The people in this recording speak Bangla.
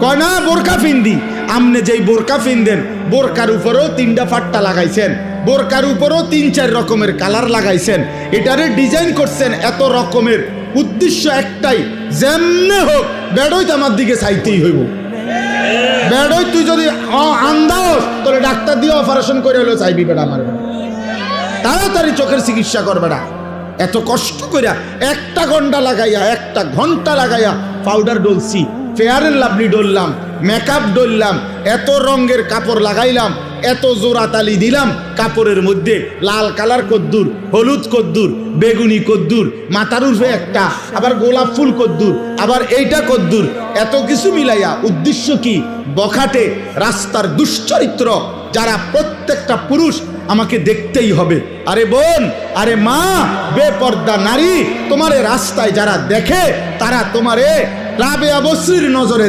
কয় না বোরকা ফিন্দি। আমনে যেই বোরকা ফিনদেন বোরকার উপরেও 3টা ফাট্টা লাগাইছেন, বোরকার উপরেও 3-4 রকমের কালার লাগাইছেন, এটারে ডিজাইন করছেন এত রকমের। উদ্দেশ্য একটাই, যেমনে হোক বেড়ই তো আমার দিকে চাইতেই হইব। বেড়ই তুই যদি আন্দাজ তোরে ডাক্তার দিয়ে অপারেশন করে হলেও চাইবি বেড়া আমার, তাড়াতাড়ি চোখের চিকিৎসা করবে না। এত কষ্ট কইরা 1 ঘন্টা লাগাইয়া পাউডার ডলছি, ফেয়ার এন্ড লাভলি ডললাম, মেকআপ ডললাম, এত রঙের কাপড় লাগাইলাম, এত জোড়া তালি দিলাম কাপড়ের মধ্যে, লাল কালার কদ্দুর, হলুদ কদ্দুর, বেগুনি কদ্দুর, মাথার উর্ফে একটা, আবার গোলাপ ফুল কদ্দুর, আবার এইটা কদ্দুর, এত কিছু মিলাইয়া উদ্দেশ্য কি? বখাটে রাস্তার দুশ্চরিত্র যারা প্রত্যেকটা পুরুষ আমাকে দেখতেই হবে। আরে বোন, আরে মা, বেপর্দা নারী, তোমারে রাস্তায় যারা দেখে তারা তোমারে রাবেয়া বসরির নজরে